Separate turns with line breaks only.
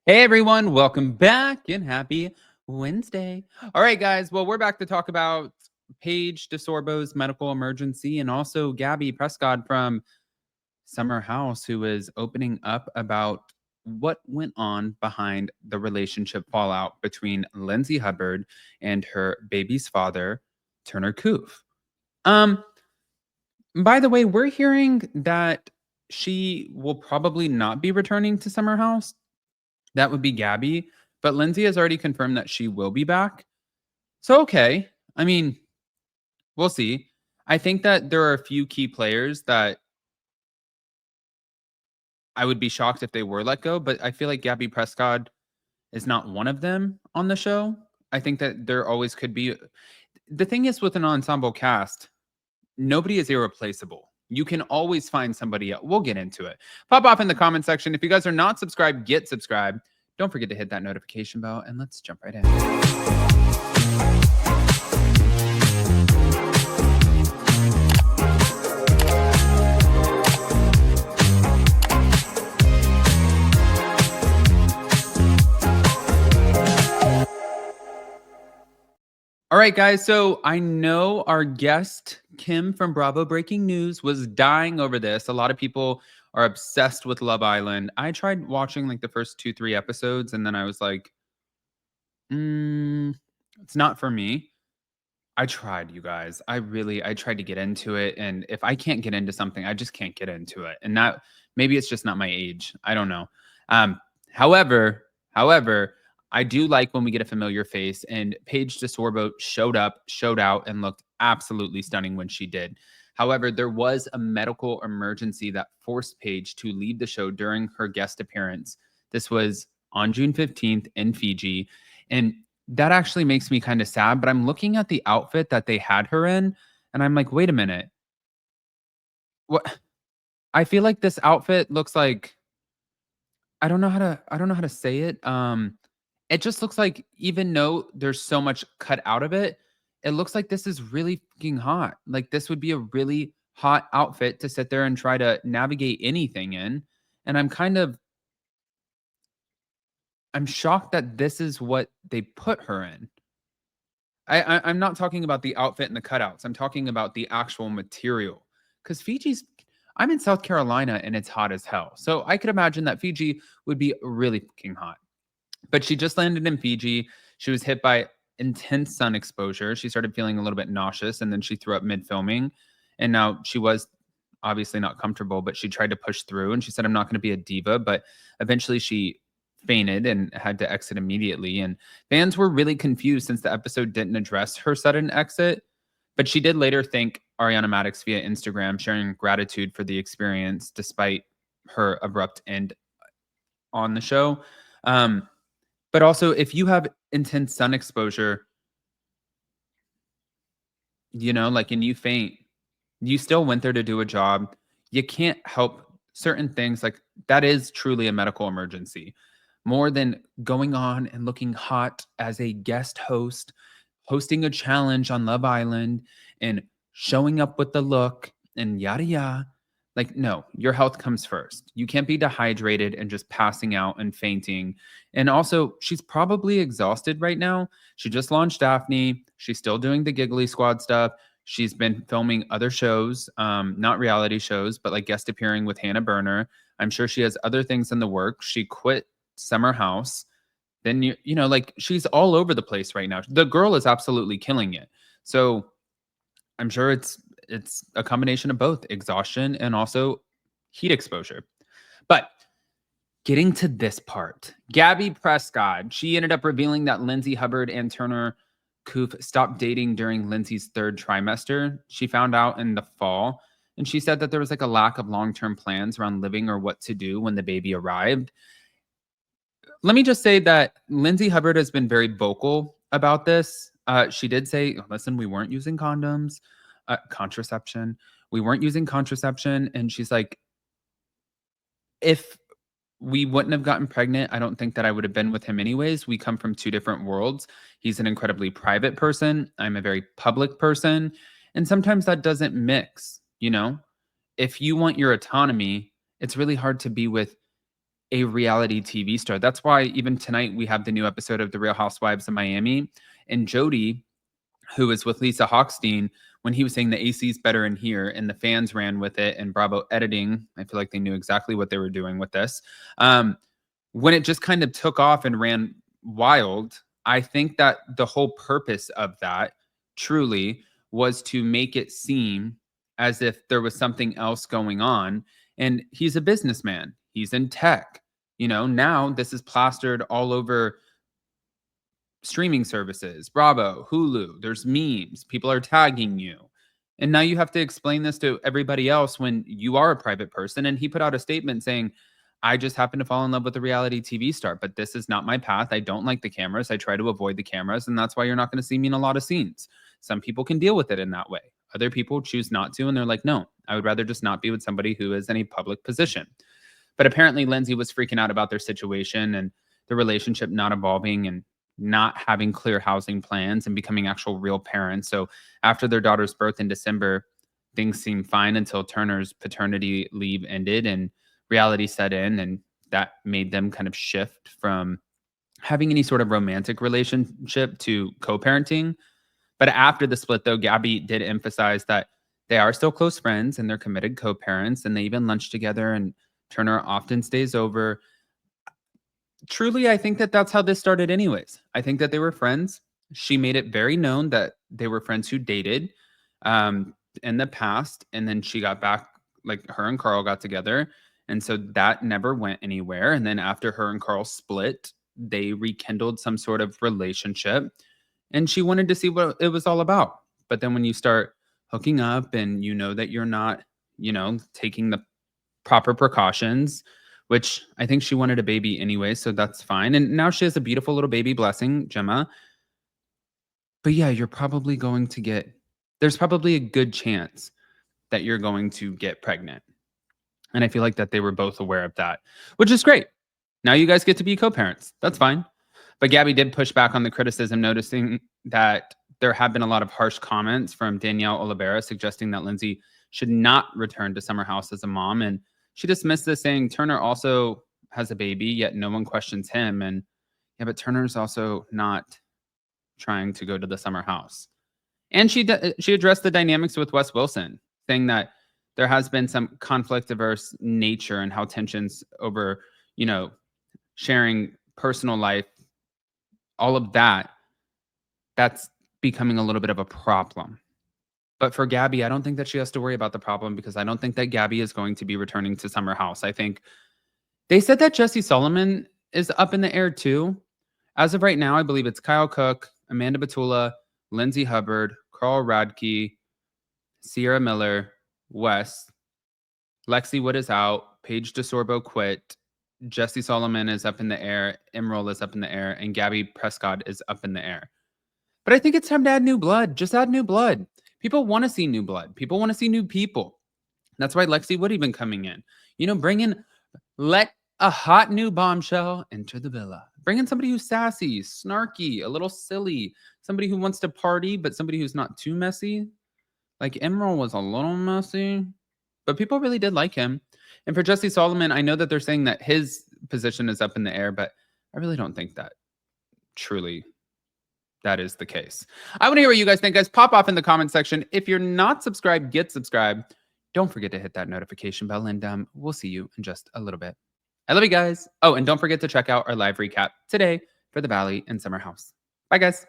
Hey everyone, welcome back and happy Wednesday. All right, guys. Well, we're back to talk about Paige DeSorbo's medical emergency and also Gabby Prescod from Summer House, who is opening up about what went on behind the relationship fallout between Lindsay Hubbard and her baby's father, Turner Kufe. Um, by the way, we're hearing that she will probably not be returning to Summer House. That would be Gabby, but Lindsay has already confirmed that she will be back. So, okay. I mean, we'll see. I think that there are a few key players that I would be shocked if they were let go, but I feel like Gabby Prescod is not one of them on the show. I think that there always could be. The thing is, with an ensemble cast, nobody is irreplaceable. You can always find somebody else. We'll get into it. Pop off in the comment section. If you guys are not subscribed, get subscribed. Don't forget to hit that notification bell, and let's jump right in. All right, guys. So I know our guest, Kim from Bravo Breaking News, was dying over this. A lot of people are obsessed with Love Island. I tried watching like the first 2, 3 episodes, and then I was like, it's not for me. I tried, you guys. I tried to get into it. And if I can't get into something, I just can't get into it. And that maybe it's just not my age. I don't know. Um, however, I do like when we get a familiar face. And Paige DeSorbo showed up, showed out, and looked absolutely stunning when she did. However, there was a medical emergency that forced Paige to leave the show during her guest appearance. This was on June 15th in Fiji. And that actually makes me kind of sad, but I'm looking at the outfit that they had her in, and I'm like, "Wait a minute. What?" I feel like this outfit looks like I don't know how to say it. It just looks like even though there's so much cut out of it, it looks like this is really fucking hot. Like this would be a really hot outfit to sit there and try to navigate anything in. And I'm shocked that this is what they put her in. I'm not talking about the outfit and the cutouts. I'm talking about the actual material. Because I'm in South Carolina and it's hot as hell. So I could imagine that Fiji would be really fucking hot. But she just landed in Fiji. She was hit by intense sun exposure. She started feeling a little bit nauseous and then she threw up mid filming. And now she was obviously not comfortable, but she tried to push through and she said, I'm not going to be a diva. But eventually she fainted and had to exit immediately. And fans were really confused since the episode didn't address her sudden exit. But she did later thank Ariana Madix via Instagram, sharing gratitude for the experience despite her abrupt end on the show. But also, if you have intense sun exposure, like, and you faint, you still went there to do a job. You can't help certain things. Like, that is truly a medical emergency. More than going on and looking hot as a guest host, hosting a challenge on Love Island, and showing up with the look and yada yada. Like, no, your health comes first. You can't be dehydrated and just passing out and fainting. And also, she's probably exhausted right now. She just launched Daphne. She's still doing the Giggly Squad stuff. She's been filming other shows, not reality shows, but like guest appearing with Hannah Berner. I'm sure she has other things in the work. She quit Summer House. Then like she's all over the place right now. The girl is absolutely killing it. So I'm sure it's a combination of both exhaustion and also heat exposure. But getting to this part, Gabby Prescod, she ended up revealing that Lindsay Hubbard and Turner Kufe stopped dating during Lindsay's third trimester. She found out in the fall, and she said that there was like a lack of long-term plans around living or what to do when the baby arrived. Let me just say that Lindsay Hubbard has been very vocal about this. She did say, listen, we weren't using condoms, contraception. We weren't using contraception. And she's like, if we wouldn't have gotten pregnant, I don't think that I would have been with him anyways. We come from two different worlds. He's an incredibly private person. I'm a very public person. And sometimes that doesn't mix, If you want your autonomy, it's really hard to be with a reality TV star. That's why even tonight we have the new episode of The Real Housewives of Miami, and Jody, who is with Lisa Hochstein, when he was saying the AC is better in here, and the fans ran with it, and Bravo editing, I feel like they knew exactly what they were doing with this. When it just kind of took off and ran wild, I think that the whole purpose of that truly was to make it seem as if there was something else going on. And he's a businessman, he's in tech. Now this is plastered all over streaming services, Bravo, Hulu, there's memes, people are tagging you. And now you have to explain this to everybody else when you are a private person. And he put out a statement saying, I just happen to fall in love with a reality TV star, but this is not my path. I don't like the cameras. I try to avoid the cameras. And that's why you're not going to see me in a lot of scenes. Some people can deal with it in that way. Other people choose not to. And they're like, no, I would rather just not be with somebody who is in a public position. But apparently Lindsay was freaking out about their situation and the relationship not evolving and not having clear housing plans and becoming actual real parents. So after their daughter's birth in December, things seemed fine until Turner's paternity leave ended and reality set in. And that made them kind of shift from having any sort of romantic relationship to co-parenting. But after the split, though, Gabby did emphasize that they are still close friends and they're committed co-parents, and they even lunch together, and Turner often stays over. Truly, I think that that's how this started anyways. I think that they were friends. She made it very known that they were friends who dated in the past, and then she got back, like her and Carl got together, and so that never went anywhere. And then after her and Carl split, they rekindled some sort of relationship, and she wanted to see what it was all about. But then when you start hooking up and you know that you're not, taking the proper precautions, which I think she wanted a baby anyway, so that's fine. And now she has a beautiful little baby, blessing, Gemma. But yeah, there's probably a good chance that you're going to get pregnant. And I feel like that they were both aware of that, which is great. Now you guys get to be co-parents. That's fine. But Gabby did push back on the criticism, noticing that there have been a lot of harsh comments from Danielle Olivera suggesting that Lindsay should not return to Summer House as a mom. And she dismissed this, saying Turner also has a baby, yet no one questions him. And yeah, but Turner's also not trying to go to the Summer House. And she addressed the dynamics with Wes Wilson, saying that there has been some conflict-averse nature and how tensions over, sharing personal life, all of that's becoming a little bit of a problem. But for Gabby, I don't think that she has to worry about the problem, because I don't think that Gabby is going to be returning to Summer House. I think they said that Jesse Solomon is up in the air too. As of right now, I believe it's Kyle Cook, Amanda Batula, Lindsay Hubbard, Carl Radke, Sierra Miller, Wes, Lexi Wood is out, Paige DeSorbo quit, Jesse Solomon is up in the air, Emerald is up in the air, and Gabby Prescod is up in the air. But I think it's time to add new blood. Just add new blood. People want to see new blood. People want to see new people. That's why Lexi Wood even coming in. Let a hot new bombshell enter the villa. Bring in somebody who's sassy, snarky, a little silly, somebody who wants to party, but somebody who's not too messy. Like Emerald was a little messy, but people really did like him. And for Jesse Solomon, I know that they're saying that his position is up in the air, but I really don't think that truly that is the case. I want to hear what you guys think, guys. Pop off in the comment section. If you're not subscribed, get subscribed. Don't forget to hit that notification bell, and we'll see you in just a little bit. I love you guys. Oh, and don't forget to check out our live recap today for the Valley and Summer House. Bye, guys.